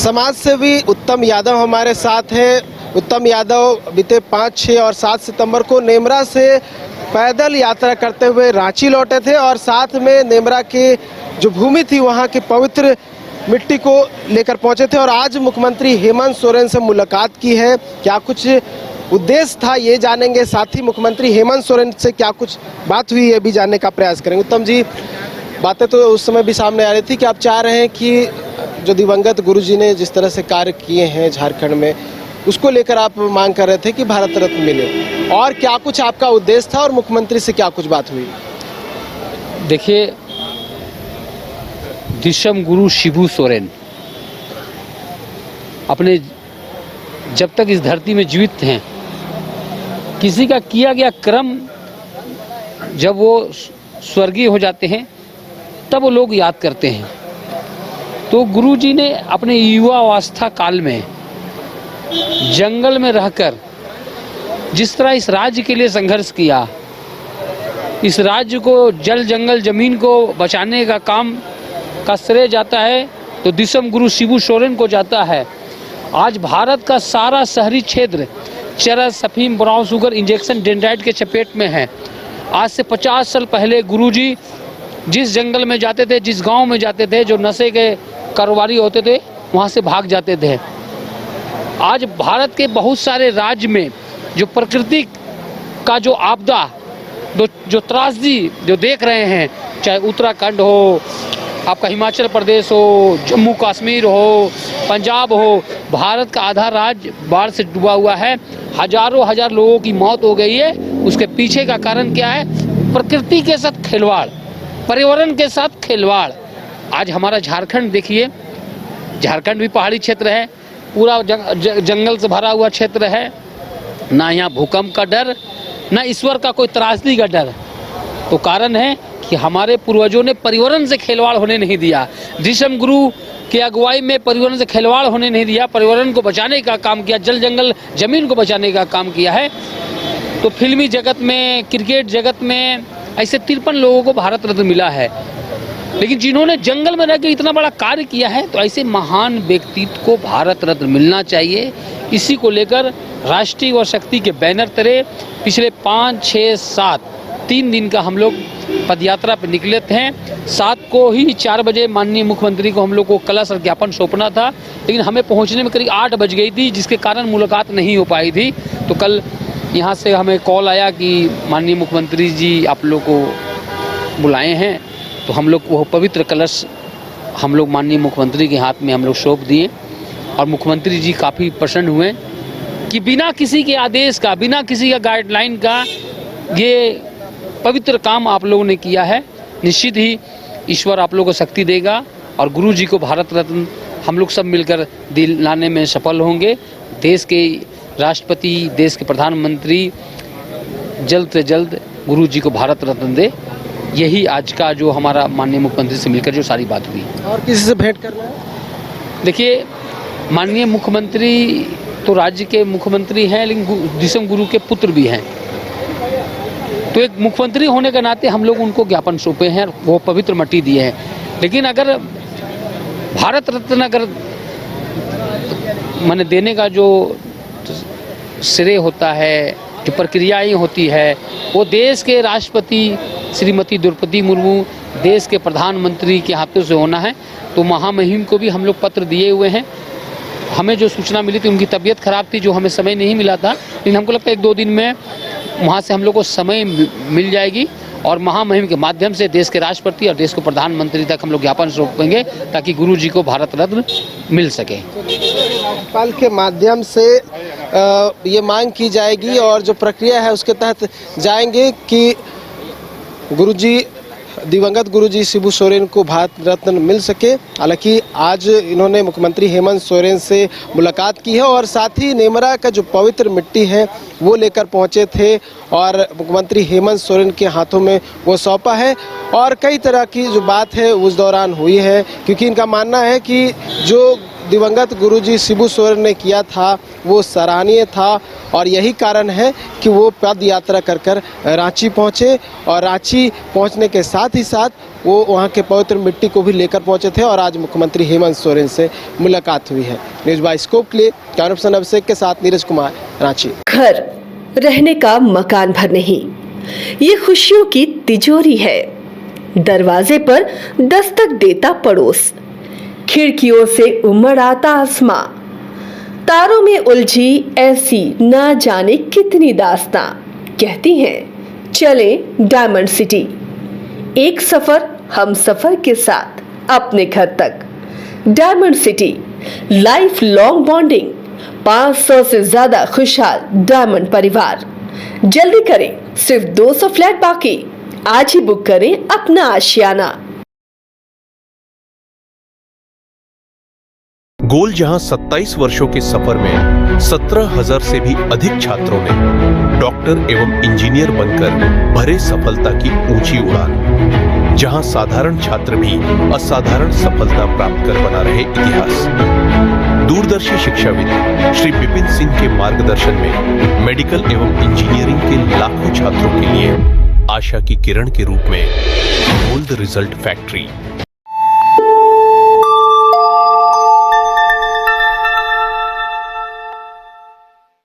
समाज सेवी उत्तम यादव हमारे साथ हैं। उत्तम यादव बीते 5, 6 और 7 सितंबर को नेमरा से पैदल यात्रा करते हुए रांची लौटे थे और साथ में नेमरा की जो भूमि थी वहां की पवित्र मिट्टी को लेकर पहुंचे थे और आज मुख्यमंत्री हेमंत सोरेन से मुलाकात की है। क्या कुछ उद्देश्य था ये जानेंगे, साथ ही मुख्यमंत्री हेमंत सोरेन से क्या कुछ बात हुई ये भी जानने का प्रयास करेंगे। उत्तम जी, बातें तो उस समय भी सामने आ रही थी कि आप चाह रहे हैं कि जो दिवंगत गुरुजी ने जिस तरह से कार्य किए हैं झारखंड में, उसको लेकर आप मांग कर रहे थे कि भारत रत्न मिले, और क्या कुछ आपका उद्देश्य था और मुख्यमंत्री से क्या कुछ बात हुई? देखिए, दिसम गुरु शिबू सोरेन अपने जब तक इस धरती में जीवित हैं, किसी का किया गया कर्म जब वो स्वर्गीय हो जाते हैं तब वो लोग याद करते हैं। तो गुरुजी ने अपने युवा अवस्था काल में जंगल में रहकर जिस तरह इस राज्य के लिए संघर्ष किया, इस राज्य को जल जंगल जमीन को बचाने का काम का श्रेय जाता है तो दिसम गुरु शिबू सोरेन को जाता है। आज भारत का सारा शहरी क्षेत्र चरस, अफीम, ब्राउन शुगर, इंजेक्शन, डेंड्राइट के चपेट में है। आज से 50 साल पहले गुरुजी जिस जंगल में जाते थे, जिस गांव में जाते थे, जो नशे के कारोबारी होते थे वहां से भाग जाते थे। आज भारत के बहुत सारे राज्य में जो प्रकृति का जो आपदा, जो त्रासदी जो देख रहे हैं, चाहे उत्तराखंड हो, आपका हिमाचल प्रदेश हो, जम्मू कश्मीर हो, पंजाब हो, भारत का आधा राज्य बाढ़ से डूबा हुआ है। हजारों हजार लोगों की मौत हो गई है। उसके पीछे का कारण क्या है? प्रकृति के साथ खिलवाड़, पर्यावरण के साथ खिलवाड़। आज हमारा झारखंड देखिए, झारखंड भी पहाड़ी क्षेत्र है, पूरा जंगल से भरा हुआ क्षेत्र है। ना यहाँ भूकंप का डर, ना ईश्वर का कोई त्रासदी का डर। तो कारण है कि हमारे पूर्वजों ने पर्यावरण से खिलवाड़ होने नहीं दिया। दिसम गुरु की अगुवाई में पर्यावरण से खिलवाड़ होने नहीं दिया, पर्यावरण को बचाने का काम किया, जल जंगल जमीन को बचाने का काम किया है। तो फिल्मी जगत में, क्रिकेट जगत में ऐसे 53 लोगों को भारत रत्न मिला है। लेकिन जिन्होंने जंगल में रहकर इतना बड़ा कार्य किया है, तो ऐसे महान व्यक्तित्व को भारत रत्न मिलना चाहिए। इसी को लेकर राष्ट्रीय व शक्ति के बैनर तले पिछले 5, 6, 7 3 दिन का हम लोग पदयात्रा पर निकले थे। 7 को ही 4 बजे माननीय मुख्यमंत्री को हम लोग को कलश और ज्ञापन सौंपना था, लेकिन हमें पहुंचने में करीब 8 बज गई थी, जिसके कारण मुलाकात नहीं हो पाई थी। तो कल यहाँ से हमें कॉल आया कि माननीय मुख्यमंत्री जी आप लोग को बुलाए हैं। तो हम लोग वो पवित्र कलश हम लोग माननीय मुख्यमंत्री के हाथ में हम लोग सौंप दिए और मुख्यमंत्री जी काफ़ी प्रसन्न हुए कि बिना किसी के आदेश का, बिना किसी का गाइडलाइन का ये पवित्र काम आप लोगों ने किया है। निश्चित ही ईश्वर आप लोगों को शक्ति देगा और गुरु जी को भारत रत्न हम लोग सब मिलकर दिलाने में सफल होंगे। देश के राष्ट्रपति, देश के प्रधानमंत्री जल्द से जल्द गुरु जी को भारत रत्न दे। यही आज का जो हमारा माननीय मुख्यमंत्री से मिलकर जो सारी बात हुई। और किसी से भेंट करना है? देखिए, माननीय मुख्यमंत्री तो राज्य के मुख्यमंत्री हैं, लेकिन दिसम गुरु के पुत्र भी हैं। तो एक मुख्यमंत्री होने के नाते हम लोग उनको ज्ञापन सौंपे हैं, वो पवित्र मिट्टी दिए हैं। लेकिन अगर भारत रत्न अगर मैंने देने का जो श्रेय होता है, जो प्रक्रियाएं होती है, वो देश के राष्ट्रपति श्रीमती द्रौपदी मुर्मू, देश के प्रधानमंत्री के हाथों से होना है। तो महामहिम को भी हम लोग पत्र दिए हुए हैं। हमें जो सूचना मिली थी, उनकी तबीयत खराब थी, जो हमें समय नहीं मिला था, लेकिन हमको लगता है 1-2 दिन में वहाँ से हम लोग को समय मिल जाएगी और महामहिम के माध्यम से देश के राष्ट्रपति और देश के प्रधानमंत्री तक हम लोग ज्ञापन सौंपेंगे ताकि गुरु जी को भारत रत्न मिल सके। राज्यपाल के माध्यम से ये मांग की जाएगी और जो प्रक्रिया है उसके तहत जाएंगे कि गुरुजी, दिवंगत गुरुजी शिबू सोरेन को भारत रत्न मिल सके। हालांकि आज इन्होंने मुख्यमंत्री हेमंत सोरेन से मुलाकात की है और साथ ही नेमरा का जो पवित्र मिट्टी है वो लेकर पहुंचे थे और मुख्यमंत्री हेमंत सोरेन के हाथों में वो सौंपा है। और कई तरह की जो बात है उस दौरान हुई है, क्योंकि इनका मानना है कि जो दिवंगत गुरुजी शिबू सोरेन ने किया था वो सराहनीय था और यही कारण है कि वो पद यात्रा कर रांची पहुँचे और रांची पहुँचने के साथ ही साथ वो वहाँ के पवित्र मिट्टी को भी लेकर पहुँचे थे और आज मुख्यमंत्री हेमंत सोरेन से मुलाकात हुई है। न्यूज़ बाय स्कोप के लिए कैमरामैन अभिषेक के साथ नीरज कुमार, रांची। घर रहने का मकान भर नहीं, ये खुशियों की तिजोरी है। दरवाजे पर दस्तक देता पड़ोस, खिड़कियों से उमड़ आता आसमां, तारों में उलझी ऐसी ना जाने कितनी दास्तां। कहती हैं चले डायमंड सिटी, एक सफर हम सफर के साथ अपने घर तक। Diamond city, life long bonding, 500 से ज्यादा खुशहाल डायमंड परिवार। जल्दी करें, सिर्फ 200 फ्लैट बाकी। आज ही बुक करें अपना आशियाना। गोल जहां 27 वर्षों के सफर में 17,000 से भी अधिक छात्रों ने डॉक्टर एवं इंजीनियर बनकर भरे सफलता की ऊंची उड़ान, जहां साधारण छात्र भी असाधारण सफलता प्राप्त कर बना रहे इतिहास। दूरदर्शी शिक्षाविद श्री विपिन सिंह के मार्गदर्शन में मेडिकल एवं इंजीनियरिंग के लाखों छात्रों के लिए आशा की किरण के रूप में गोल्ड रिजल्ट फैक्ट्री